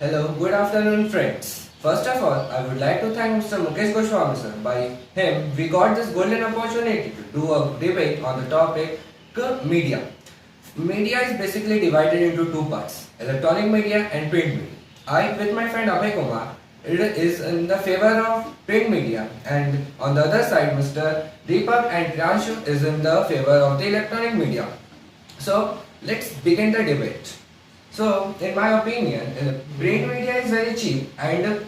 Hello, good afternoon friends. First of all, I would like to thank Mr. Mukesh Goswami sir. By him, we got this golden opportunity to do a debate on the topic media. Media is basically divided into two parts, electronic media and print media. I, with my friend Abhay Kumar, is in the favor of print media, and on the other side, Mr. Deepak and Pranshu is in the favor of the electronic media. So, let's begin the debate. So, in my opinion, print media is very cheap and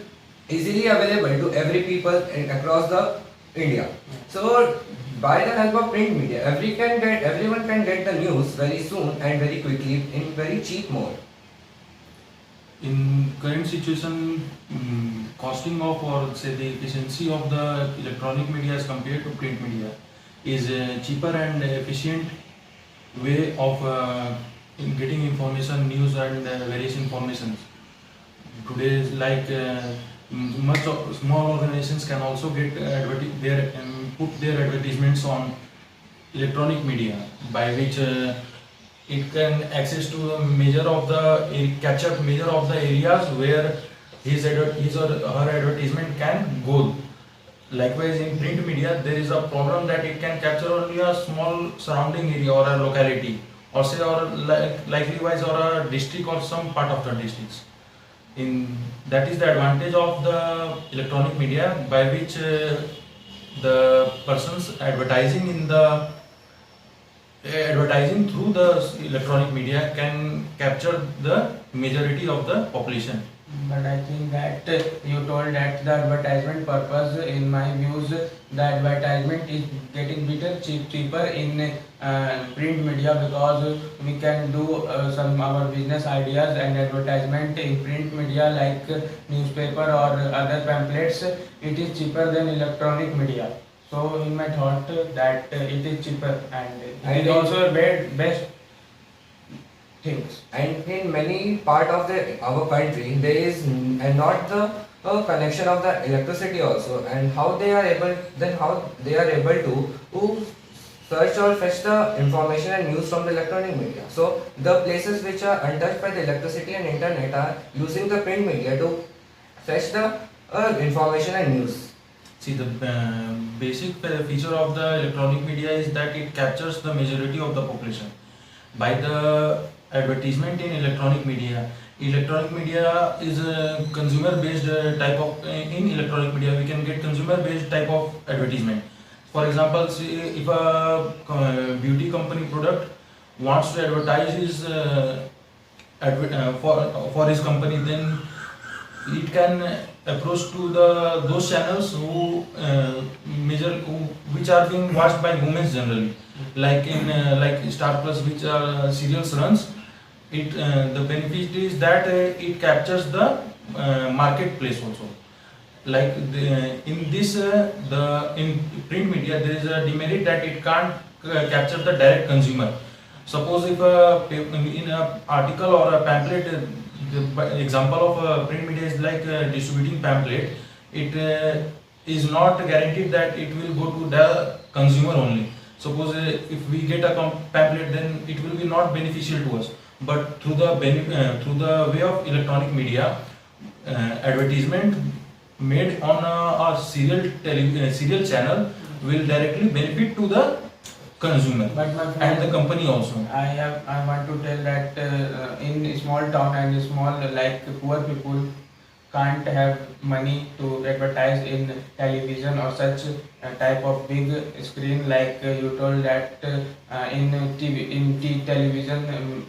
easily available to every people across the India. So, by the help of print media, everyone can get the news very soon and very quickly in very cheap mode. In current situation, costing of or say the efficiency of the electronic media as compared to print media is a cheaper and efficient way of in getting information, news and various informations. Today, like much of small organizations can also get put their advertisements on electronic media, by which it can access to a measure of the capture measure of the areas where his or her advertisement can go. Likewise, in print media, there is a problem that it can capture only a small surrounding area or a locality, or say, or likewise, or a district or some part of the districts. In that is the advantage of the electronic media, by which the persons advertising through the electronic media can capture the majority of the population. But I think that you told that the advertisement purpose, in my views, the advertisement is getting cheaper in print media, because we can do some our business ideas and advertisement in print media like newspaper or other pamphlets. It is cheaper than electronic media. So in my thought that it is cheaper and it is also best things. And in many part of our country, there is not the connection of the electricity also, and how they are able to search or fetch the information and news from the electronic media. So the places which are untouched by the electricity and internet are using the print media to fetch the information and news. See, the basic feature of the electronic media is that it captures the majority of the population. By the advertisement in electronic media is a consumer based type of, in electronic media we can get consumer based type of advertisement. For example, see, if a beauty company product wants to advertise his for his company, then it can approach to those channels which are being watched by women generally, like in like Star Plus, which are serials runs. The benefit is that it captures the marketplace also. Like in print media, there is a demerit that it can't capture the direct consumer. Suppose if in an article or a pamphlet, the example of print media is like distributing pamphlet. It is not guaranteed that it will go to the consumer only. Suppose if we get a pamphlet, then it will be not beneficial to us. But through the way of electronic media, advertisement made on a serial channel will directly benefit to the consumer and the company also. I want to tell that in small town and small like poor people can't have money to advertise in television or such type of big screen, like you told that in television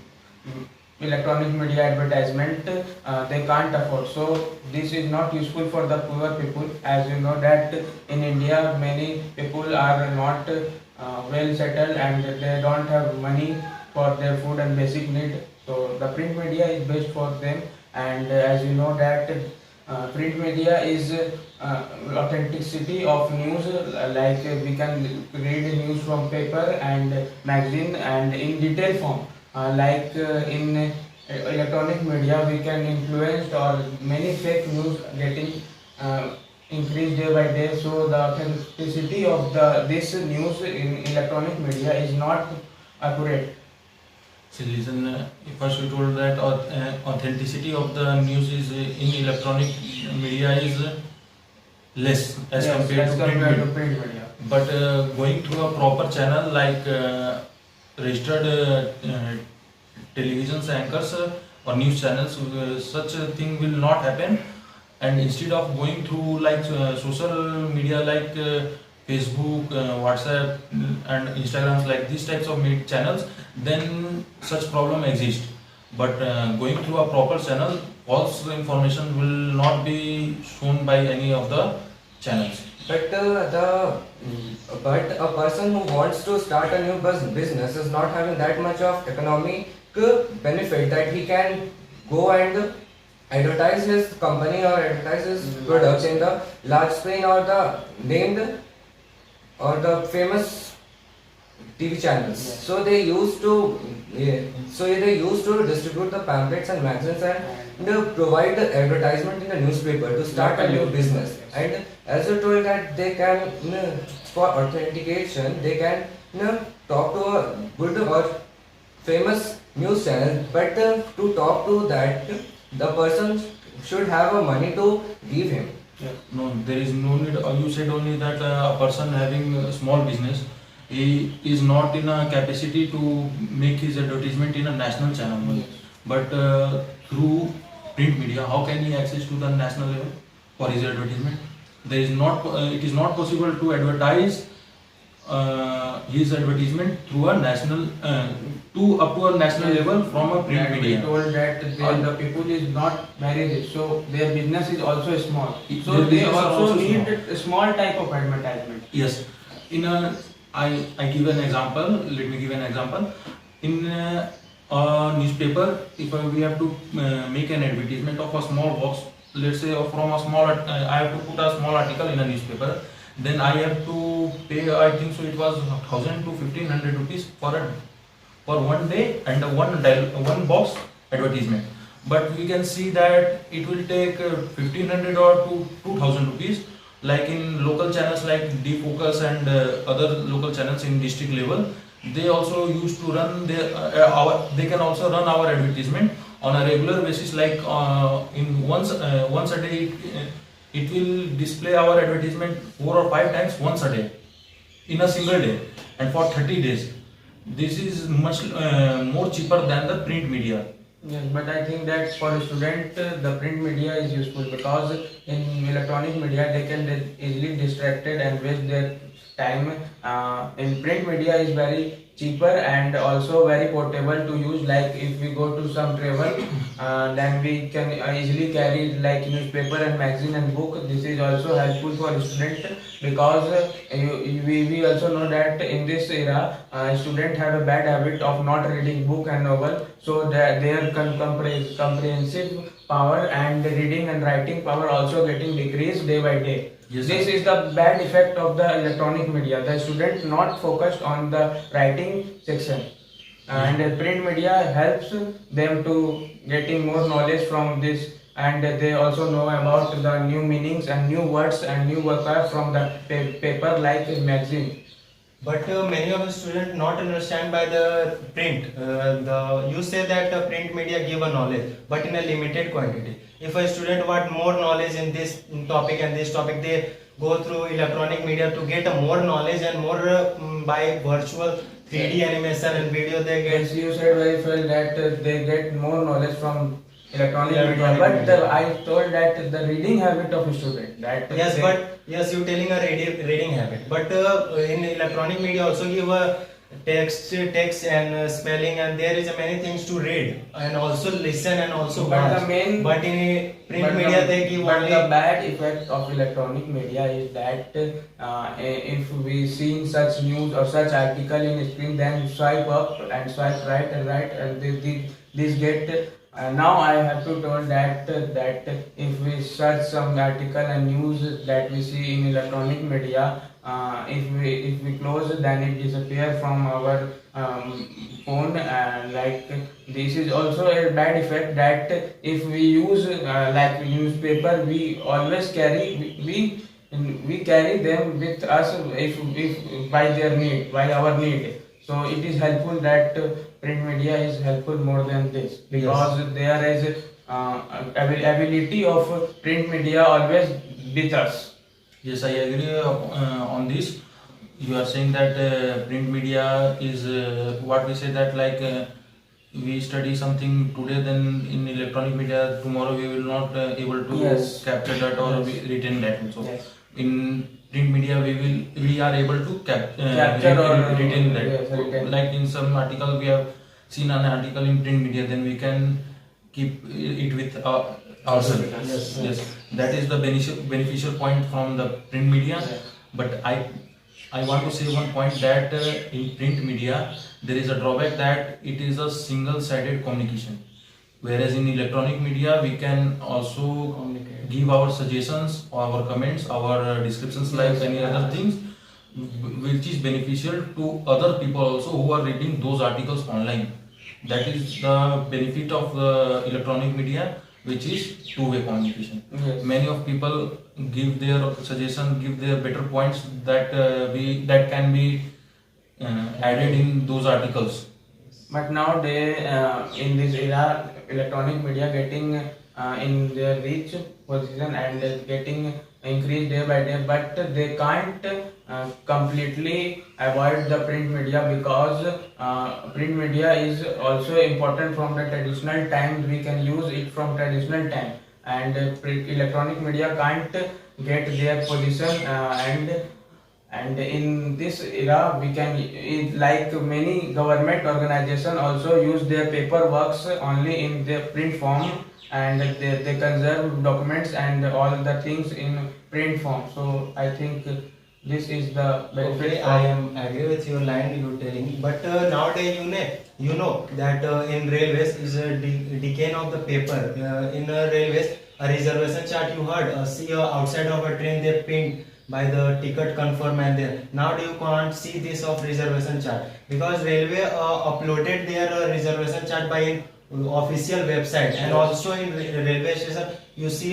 electronic media advertisement they can't afford. So this is not useful for the poor people. As you know that in India many people are not well settled and they don't have money for their food and basic need. So the print media is best for them. And as you know that print media is authenticity of news, like we can read news from paper and magazine and in detail form. Like in electronic media we can influence or many fake news getting increased day by day. So the authenticity of this news in electronic media is not accurate. So listen, first we told that authenticity of the news is in electronic media is less as Yes, compared as to print compared media. to print media. But going through a proper channel like registered television anchors or news channels, such a thing will not happen. And instead of going through like social media like Facebook, WhatsApp, and Instagrams, like these types of channels, then such problem exists. But going through a proper channel, false information will not be shown by any of the channels. But but a person who wants to start a new business is not having that much of economic benefit that he can go and advertise his company or advertise his products in the large screen or the named or the famous TV channels. Yes. So they used to distribute the pamphlets and magazines and provide the advertisement in the newspaper to start a new business. Yes. And as you told that they can for authentication they can talk to a good or famous news channel, but to talk to that the person should have a money to give him. No, there is no need. You said only that a person having a small business, he is not in a capacity to make his advertisement in a national channel. Yes. But through print media, how can he access to the national level for his advertisement? There is not. It is not possible to advertise his advertisement through a national up to a national level from a print And we media. told that the people is not very rich, so their business is also small. So Their they business are also also need small. a small type of advertisement. Yes. In a, I give an example. Let me give an example. In a newspaper, if we have to make an advertisement of a small box, let's say from a small, I have to put a small article in a newspaper. Then I have to pay. I think so. It was 1,000 to 1,500 rupees for one day and one box advertisement. But we can see that it will take 1,500 or to 2,000 rupees. Like in local channels like Defocus and other local channels in district level, they also used to run they can also run our advertisement on a regular basis. Like in once a day, it will display our advertisement 4 or 5 times once a day in a single day and for 30 days. This is much more cheaper than the print media. Yes, but I think that for a student, the print media is useful because in electronic media they can easily distracted and waste their time. In print media is very cheaper and also very portable to use. Like if we go to some travel, then we can easily carry like newspaper and magazine and book. This is also helpful for a student because we also know that in this era, students have a bad habit of not reading book and novel, so their comprehensive power and reading and writing power also getting decreased day by day. Yes, This sir. is the bad effect of the electronic media. The student not focused on the writing section, and print media helps them to getting more knowledge from this, and they also know about the new meanings and new words and new vocab from the paper like magazine. But many of the students not understand by the print. You say that print media give a knowledge, but in a limited quantity. If a student want more knowledge in this topic and this topic, they go through electronic media to get a more knowledge and more by virtual 3D animation and video they get. Yes, you said very well that they get more knowledge from electronic media, Electronic but media. I told that the reading habit of a student that Yes, they- but yes, you telling a reading habit. But in electronic media also give a text and spelling, and there is many things to read and also listen and also But watch. the main- but in print But media the- they give but only. the bad effect of electronic media is that if we see such news or such article in screen, then swipe up and swipe right and right, and this get. Now I have to tell that if we search some article and news that we see in electronic media, if we close, then it disappear from our phone. Like this is also a bad effect that if we use like newspaper, we always carry we carry them with us if by their need, by our need. So it is helpful that print media is helpful more than this, because there is ability of print media always with us. Yes, I agree on this. You are saying that print media is what we say that like we study something today, then in electronic media tomorrow we will not able to Yes. capture that or Yes. retain that. So Yes. in print media we are able to Capture or retain that. yes, retain. Like in some article we have seen an article in print media, then we can keep it with ourselves. Yes. Yes, that is the beneficial point from the print media. Yes. But I want to say one point that in print media there is a drawback that it is a single-sided communication, whereas in electronic media we can also Communicate. give our suggestions, our comments, our descriptions like Yes. any other things, which is beneficial to other people also who are reading those articles online. That is the benefit of the electronic media, which is two-way communication. Yes. Many of people give their suggestion, give their better points that that can be added in those articles. But nowadays, in this era, electronic media getting in their reach position and getting increased day by day, but they can't completely avoid the print media, because print media is also important from the traditional times. We can use it from traditional time, and electronic media can't get their position, and in this era we can like many government organization also use their paperworks only in their print form, and they conserve documents and all the things in print form. So I think this is the benefit. Okay, I am agree with your line you telling, but nowadays you know that in railways is a decay of the paper. In railways, a reservation chart you heard. See outside of a train they print by the ticket confirm, and then now you can't see this of reservation chart, because railway uploaded their reservation chart by official website, and also in railway station you see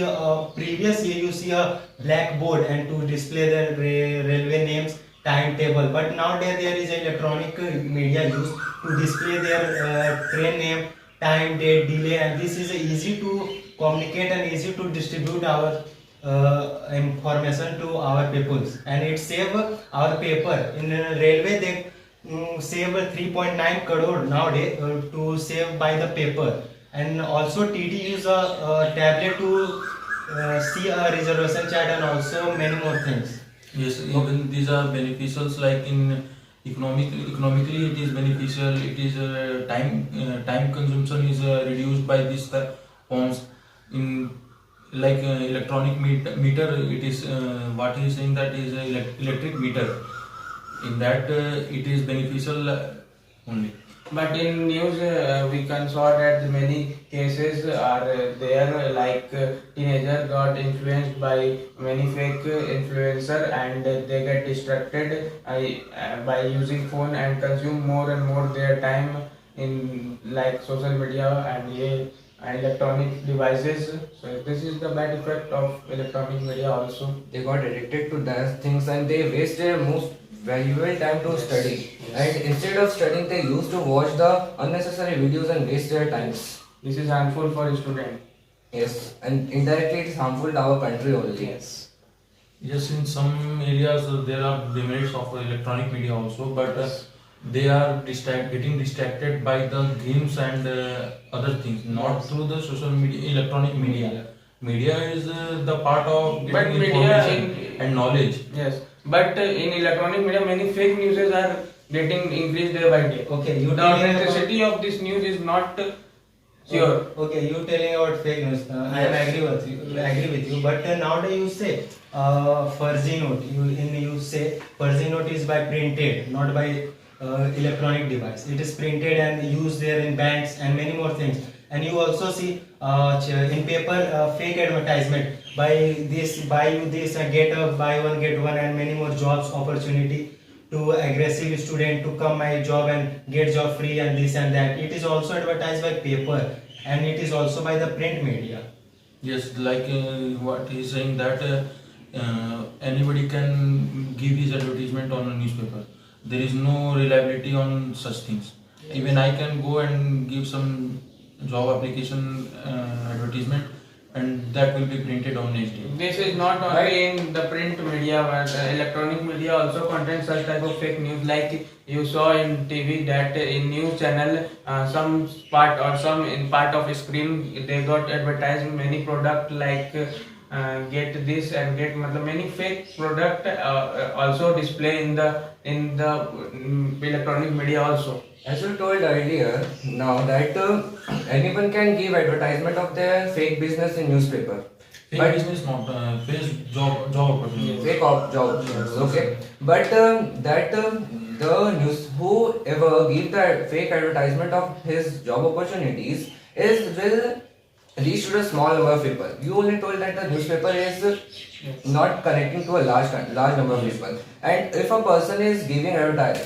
previous year you see a blackboard and to display the railway names timetable, but nowadays there is electronic media used to display their train name, time, date, delay, and this is easy to communicate and easy to distribute our information to our peoples, and it save our paper. In railway they save 3.9 crore nowadays to save by the paper, and also TD use a tablet to see a reservation chart and also many more things. Yes, even these are beneficials. Like in economically, it is beneficial. It is time consumption is reduced by these forms. In like electronic meter, it is what he is saying, that is electric meter. In that it is beneficial only. But in news we can saw that many cases are there, like teenager got influenced by many fake influencer, and they get distracted by using phone and consume more and more their time in like social media and electronic devices. So this is the bad effect of electronic media also. They got addicted to those things and they waste their most valuable time to study. And instead of studying, they used to watch the unnecessary videos and waste their times. This is harmful for student. Yes, and indirectly it is harmful to our country only. Yes. Yes, in some areas there are demerits of electronic media also, but they are getting distracted by the games and other things, not through the social media, electronic media. Media is the part of But getting media information and knowledge. Yes, but in electronic media, many fake news are getting increased day by day. Okay, you The telling about- authenticity of this news is not sure. Okay, you telling about fake news. I am agree with you. But nowadays you say fuzzy note. You say fuzzy note is by printed, not by electronic device. It is printed and used there in banks and many more things. And you also see in paper fake advertisement, buy this, buy you this, and get a buy one get one, and many more jobs opportunity to aggressive student to come my job and get job free and this and that. It is also advertised by paper, and it is also by the print media. Yes, like what he is saying, that anybody can give his advertisement on a newspaper. There is no reliability on such things. even I can go and give some job application advertisement, and that will be printed on next day. This is not only in the print media, but electronic media also contains such type of fake news. Like you saw in TV that in news channel, some part or some in part of screen they got advertised many product like get this and get matlab many fake product also display in the electronic media also. As you told earlier, now that anyone can give advertisement of their fake business in newspaper. Fake But business, not fake job opportunity. fake of job, okay. But the news whoever give the fake advertisement of his job opportunities is will reach to a small number of people. You only told that the newspaper is not connecting to a large number of people. And if a person is giving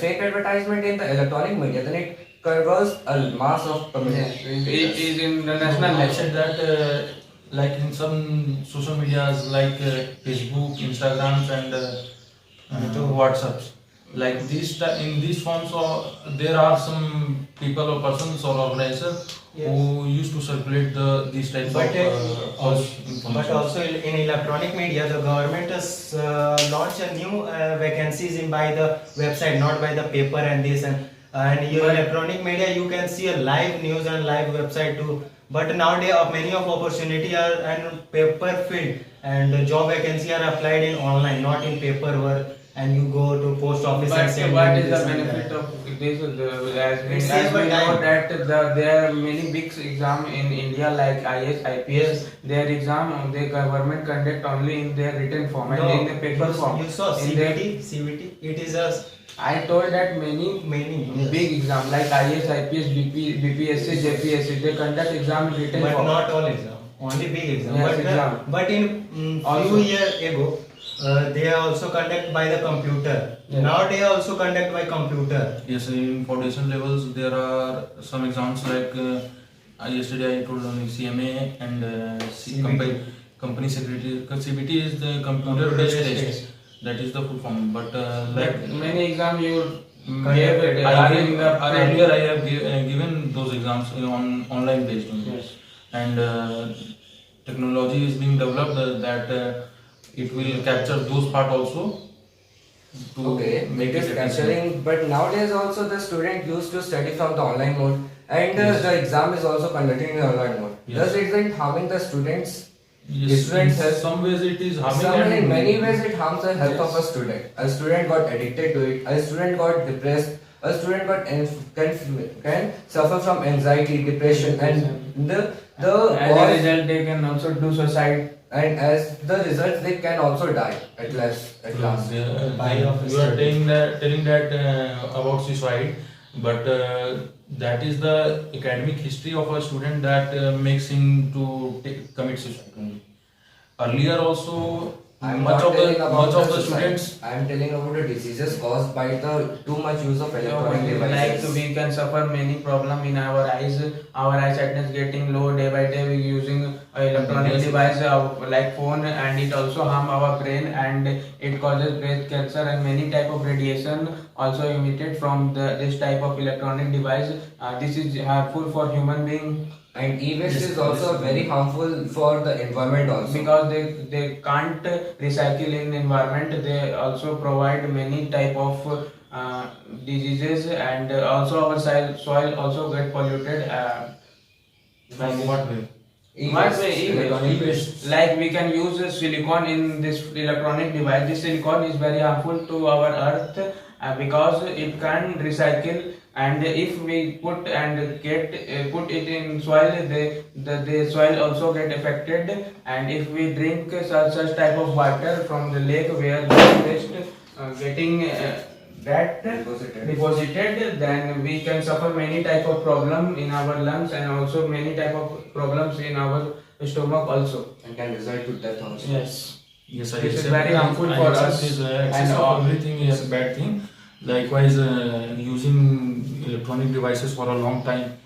fake advertisement in the electronic media, then it covers a mass of Yes, community. it is in the national I level. said that like in some social medias like Facebook, Instagrams, and WhatsApps. Like in these forms, there are some people or persons or organizations who used to circulate these types But, of false But information. also in electronic media, the government has launched a new vacancies in by the website, not by the paper and this and your electronic media you can see a live news and live website too. But nowadays many of opportunity are and paper field and the job vacancy are applied in online, not in paper work. And you go to post office and But send what in is the this and benefit that. of this? As It we saves know time. that there are many big exam in India like IS, IPS. Their exam, the government conduct only in their written form and in the paper form. You saw In their- CVT. It is a I told that many many big exam like IS, IPS, BPSC, JPSC. They conduct exam in written but form. not all exam. Only big exam. Yes, but, exam. but in Also. few years ago, they are also conduct by the computer. Yes. Now they are also conduct by computer. Yes, in foundation levels there are some exams like yesterday I told on CMA and CBT. company secretary. CBT is the computer based test. That is the full form. But like But many exam you Conduct gave it are in the print. earlier I have given those exams on online based only. Yes. And technology is being developed that it will capture those part also to Okay, make it it is efficient. capturing, but nowadays also the student used to study from the online mode, and Yes. the exam is also conducted in online mode. Yes. Does it isn't harming the students? Yes, Students in have- some ways it is harming Some in and many ways it harms the health of a Yes. student. A student got addicted to it. A student got depressed. A student can suffer from anxiety, depression, and the As a cause, result, they can also do suicide. and as the result they can also die at last. At last. Buy of you are study. telling that about suicide, but that is the academic history of a student that makes him to commit suicide only. Earlier also, I'm much not of telling about the suicide. students. I am telling about the diseases caused by the too much use of electronic Like devices. we can suffer many problem in our eyes. Our eyesightness getting low day by day. We using electronic Yes. device like phone, and it also harm our brain and it causes breast cancer and many type of radiation also emitted from this type of electronic device. This is harmful for human being. And e-waste Yes, is also yes. very harmful for the environment also. Because they can't recycle in environment, they also provide many type of diseases, and also our soil also get polluted. From what way? What way? electronic E-waste. Like we can use silicon in this electronic device. This silicon is very harmful to our earth because it can recycle, and if we put it in soil, the soil also get affected. And if we drink such type of water from the lake where the waste getting that deposited, then we can suffer many type of problem in our lungs and also many type of problems in our stomach also. and can result to death also. Yes. Yes, I This is accept- very harmful I for accept us this, and excess of all. everything is a bad thing. Likewise, using electronic devices for a long time,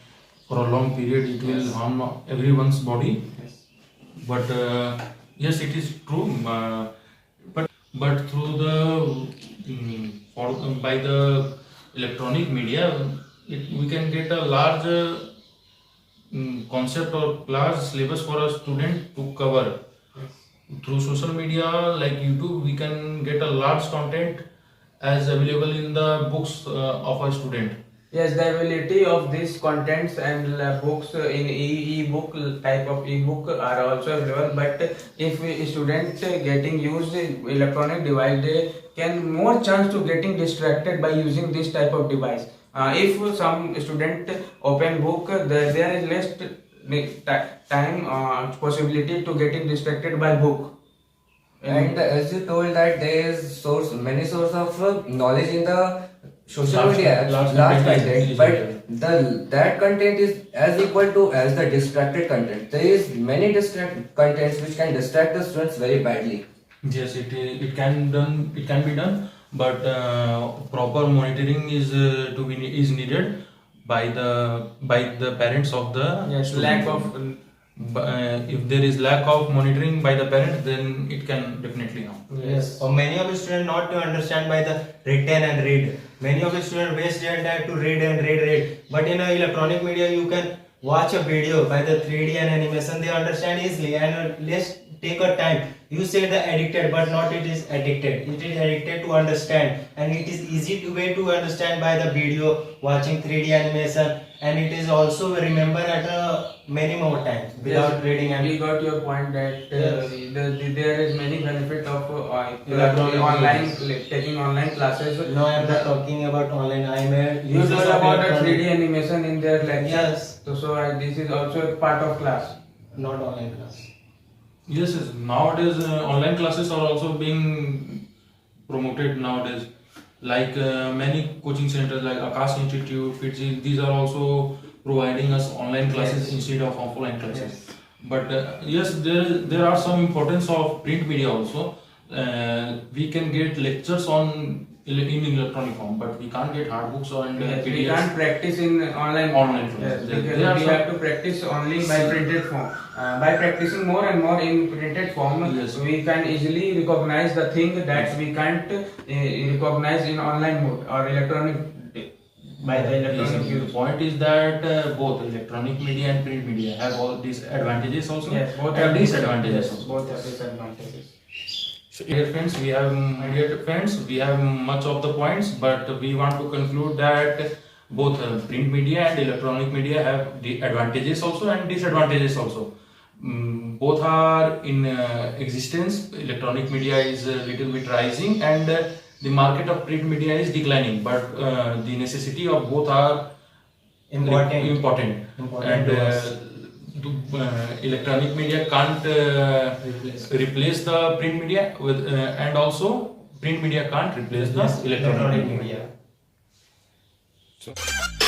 for a long period, it will harm everyone's body. Yes. But yes, it is true. But through the by the electronic media, we can get a large concept or large syllabus for a student to cover. Through social media like YouTube, we can get a large content as available in the books of a student. Yes, the ability of these contents and books in e-book type of e-book are also available. But if a student getting used electronic device, they can more chance to getting distracted by using this type of device. If some student open book, there is less time possibility to getting distracted by book. And as you told that there is many source of knowledge in the social media, large large content content, is but available. that content is as equal to as the distracted content. There is many distract contents which can distract the students very badly. Yes, it can be done, but proper monitoring is needed by the parents of the Yes, student. lack of If there is lack of monitoring by the parents, then it can definitely harm. Yes. Or many of the students not to understand by the written and read. Many of the students waste their time to read and read. But in a electronic media, you can watch a video by the 3D and animation. They understand easily and less take a time. You say the addicted, but not it is addicted. It is addicted to understand, and it is easy to way to understand by the video, watching 3D animation, and it is also remember at many more times without yes, reading. And we got your point that Yes. there is many benefit of Electronic online media. taking online classes. no, I am not talking about online. I am a You user told of about the electronic- 3D animation in their lecture. Yes. This is also a part of class. Not online class. Yes, yes. Nowadays, online classes are also being promoted nowadays. Like many coaching centers, like Akash Institute, FITZI, these are also providing us online classes Yes. instead of offline classes. But yes, there are some importance of print media also. We can get lectures in electronic form, but we can't get hard books and Yes, we PDFs. can't practice in online. Online Yes, classes. because They are we some- have to practice only by printed form. By practicing more and more in printed form, Yes. we can easily recognize the thing that we can't recognize in online mode or electronic by the Yes, electronic the use. point is that both electronic media and print media have all these advantages also. Yes, both and have disadvantages yes, also. both have disadvantages. So, dear friends, we have much of the points, but we want to conclude that both print media and electronic media have the advantages also and disadvantages also. Both are in existence. Electronic media is a little bit rising, and the market of print media is declining. But the necessity of both are Important. important. Important And to us. electronic media can't replace the print media with, and also print media can't replace the Yes, electronic media. media. So.